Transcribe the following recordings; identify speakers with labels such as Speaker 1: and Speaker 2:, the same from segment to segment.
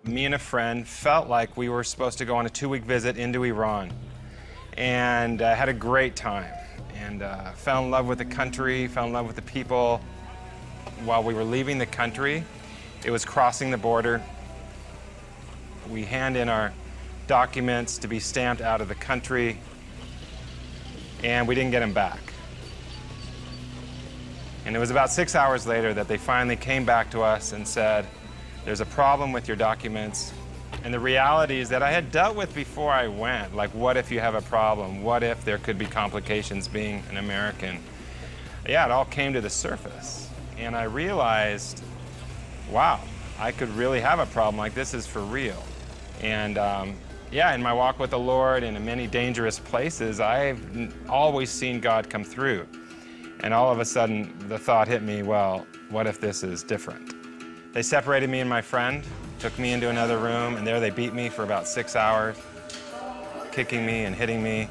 Speaker 1: Me and a friend felt like we were supposed to go on a 2-week visit into Iran, and had a great time, and fell in love with the country, fell in love with the people. While we were leaving the country, it was crossing the border. We hand in our documents to be stamped out of the country, and we didn't get them back. And it was about 6 hours later that they finally came back to us and said, there's a problem with your documents. And the reality is that I had dealt with before I went, like, what if you have a problem? What if there could be complications being an American? Yeah, it all came to the surface. And I realized, wow, I could really have a problem. Like, this is for real. And yeah, in my walk with the Lord and in many dangerous places, I've always seen God come through. And all of a sudden, the thought hit me, well, what if this is different? They separated me and my friend, took me into another room, and there they beat me for about 6 hours, kicking me and hitting me.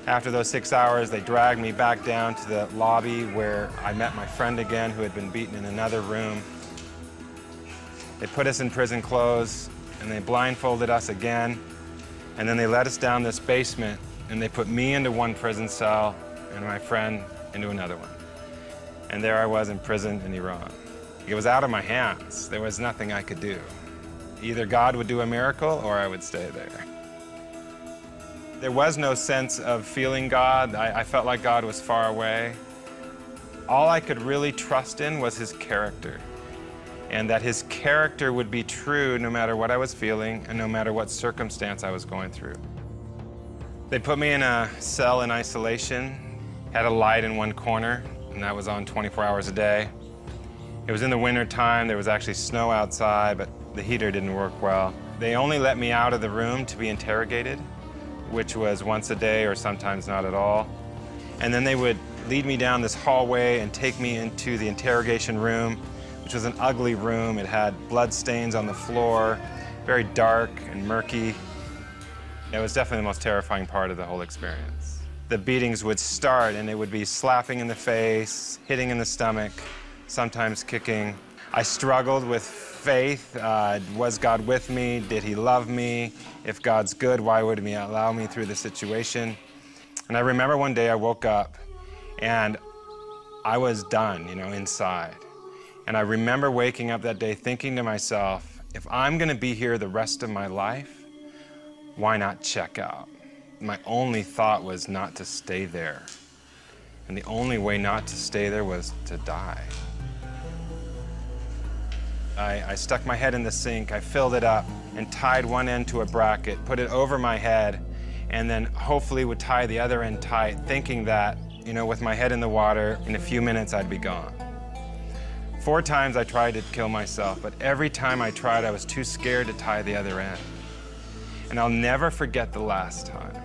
Speaker 1: After those 6 hours, they dragged me back down to the lobby where I met my friend again, who had been beaten in another room. They put us in prison clothes, and they blindfolded us again, and then they led us down this basement, and they put me into one prison cell and my friend into another one. And there I was in prison in Iran. It was out of my hands. There was nothing I could do. Either God would do a miracle or I would stay there. There was no sense of feeling God. I felt like God was far away. All I could really trust in was his character, and that his character would be true no matter what I was feeling and no matter what circumstance I was going through. They put me in a cell in isolation, had a light in one corner, and that was on 24 hours a day. It was in the winter time. There was actually snow outside, but the heater didn't work well. They only let me out of the room to be interrogated, which was once a day or sometimes not at all. And then they would lead me down this hallway and take me into the interrogation room, which was an ugly room. It had blood stains on the floor, very dark and murky. It was definitely the most terrifying part of the whole experience. The beatings would start, and it would be slapping in the face, hitting in the stomach, sometimes kicking. I struggled with faith. Was God with me? Did he love me? If God's good, why would he allow me through the situation? And I remember one day I woke up, and I was done, inside. And I remember waking up that day thinking to myself, if I'm going to be here the rest of my life, why not check out? My only thought was not to stay there. And the only way not to stay there was to die. I stuck my head in the sink, I filled it up, and tied one end to a bracket, put it over my head, and then hopefully would tie the other end tight, thinking that, with my head in the water, in a few minutes I'd be gone. 4 times I tried to kill myself, but every time I tried, I was too scared to tie the other end. And I'll never forget the last time.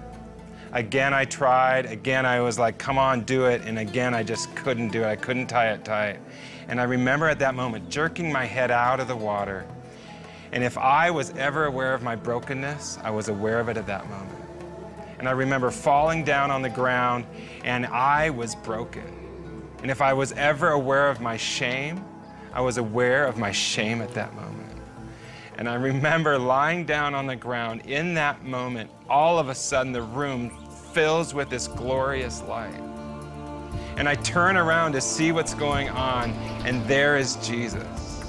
Speaker 1: Again, I tried. Again, I was like, come on, do it. And again, I just couldn't do it. I couldn't tie it tight. And I remember at that moment jerking my head out of the water. And if I was ever aware of my brokenness, I was aware of it at that moment. And I remember falling down on the ground, and I was broken. And if I was ever aware of my shame, I was aware of my shame at that moment. And I remember lying down on the ground. In that moment, all of a sudden, the room fills with this glorious light. And I turn around to see what's going on, and there is Jesus.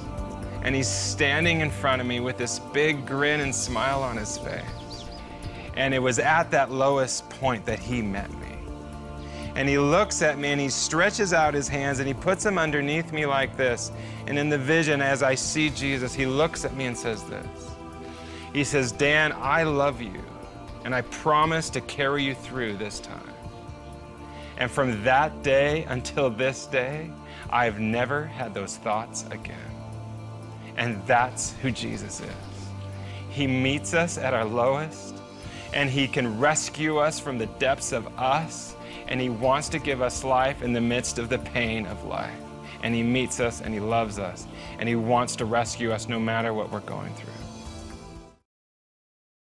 Speaker 1: And he's standing in front of me with this big grin and smile on his face. And it was at that lowest point that he met me. And he looks at me, and he stretches out his hands, and he puts them underneath me like this. And in the vision, as I see Jesus, he looks at me and says this. He says, Dan, I love you, and I promise to carry you through this time. And from that day until this day, I've never had those thoughts again. And that's who Jesus is. He meets us at our lowest, and he can rescue us from the depths of us, and he wants to give us life in the midst of the pain of life. And he meets us, and he loves us, and he wants to rescue us no matter what we're going through.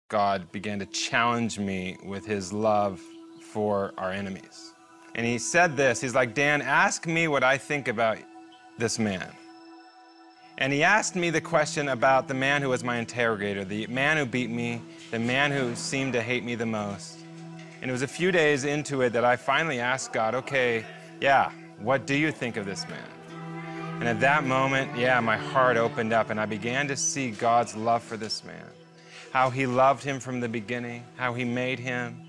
Speaker 1: God began to challenge me with his love for our enemies. And he said this, he's like, Dan, ask me what I think about this man. And he asked me the question about the man who was my interrogator, the man who beat me, the man who seemed to hate me the most. And it was a few days into it that I finally asked God, okay, yeah, what do you think of this man? And at that moment, yeah, my heart opened up and I began to see God's love for this man. How he loved him from the beginning, how he made him,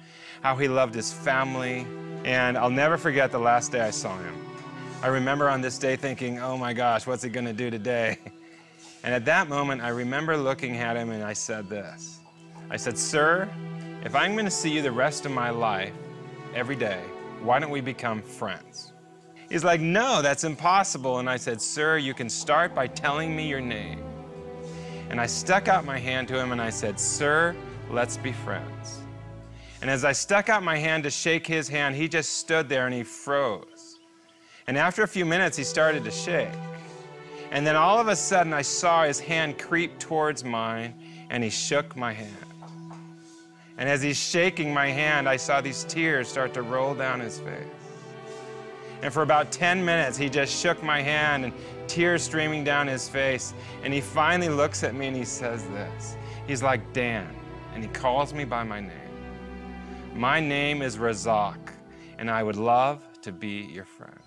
Speaker 1: how he loved his family. And I'll never forget the last day I saw him. I remember on this day thinking, oh my gosh, what's he gonna do today? And at that moment, I remember looking at him and I said this. I said, sir, if I'm gonna see you the rest of my life, every day, why don't we become friends? He's like, no, that's impossible. And I said, sir, you can start by telling me your name. And I stuck out my hand to him and I said, sir, let's be friends. And as I stuck out my hand to shake his hand, he just stood there and he froze. And after a few minutes, he started to shake. And then all of a sudden, I saw his hand creep towards mine and he shook my hand. And as he's shaking my hand, I saw these tears start to roll down his face. And for about 10 minutes, he just shook my hand and tears streaming down his face. And he finally looks at me and he says this. He's like, Dan, and he calls me by my name. My name is Razak, and I would love to be your friend.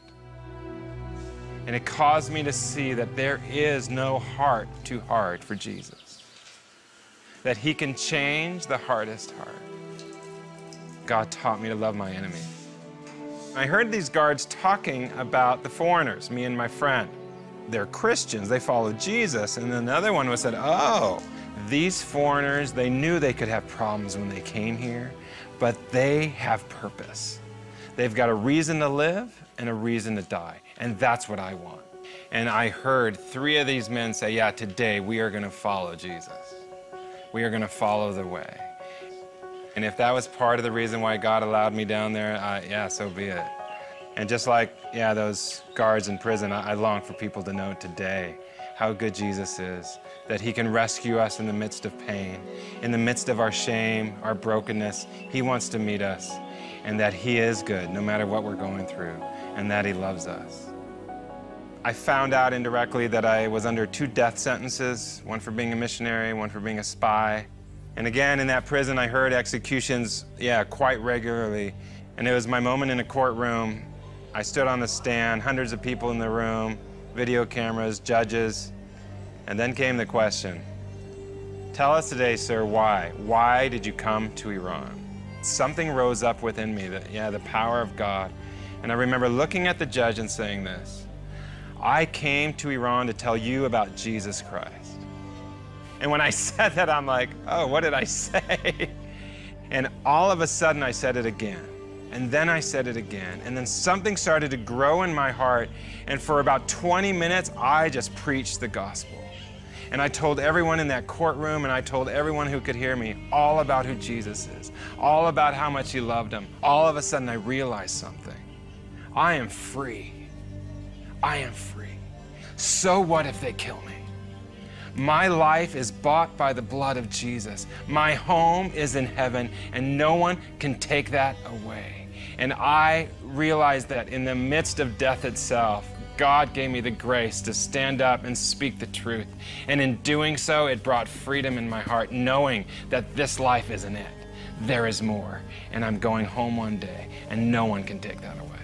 Speaker 1: And it caused me to see that there is no heart too hard for Jesus. That he can change the hardest heart. God taught me to love my enemies. I heard these guards talking about the foreigners, me and my friend. They're Christians, they follow Jesus. And another one was said, oh, these foreigners, they knew they could have problems when they came here, but they have purpose. They've got a reason to live and a reason to die. And that's what I want. And I heard 3 of these men say, yeah, today we are gonna follow Jesus. We are gonna follow the way. And if that was part of the reason why God allowed me down there, yeah, so be it. And just like, yeah, those guards in prison, I long for people to know today how good Jesus is, that he can rescue us in the midst of pain, in the midst of our shame, our brokenness. He wants to meet us, and that he is good no matter what we're going through, and that he loves us. I found out indirectly that I was under 2 death sentences, one for being a missionary, one for being a spy. And again, in that prison, I heard executions, yeah, quite regularly. And it was my moment in a courtroom. I stood on the stand, hundreds of people in the room, video cameras, judges. And then came the question, tell us today, sir, why? Why did you come to Iran? Something rose up within me, the power of God. And I remember looking at the judge and saying this, I came to Iran to tell you about Jesus Christ. And when I said that, I'm like, oh, what did I say? And all of a sudden, I said it again. And then I said it again. And then something started to grow in my heart. And for about 20 minutes, I just preached the gospel. And I told everyone in that courtroom, and I told everyone who could hear me, all about who Jesus is, all about how much he loved them. All of a sudden, I realized something. I am free. I am free. So what if they kill me? My life is bought by the blood of Jesus. My home is in heaven, and no one can take that away. And I realized that in the midst of death itself, God gave me the grace to stand up and speak the truth. And in doing so, it brought freedom in my heart, knowing that this life isn't it. There is more, and I'm going home one day, and no one can take that away.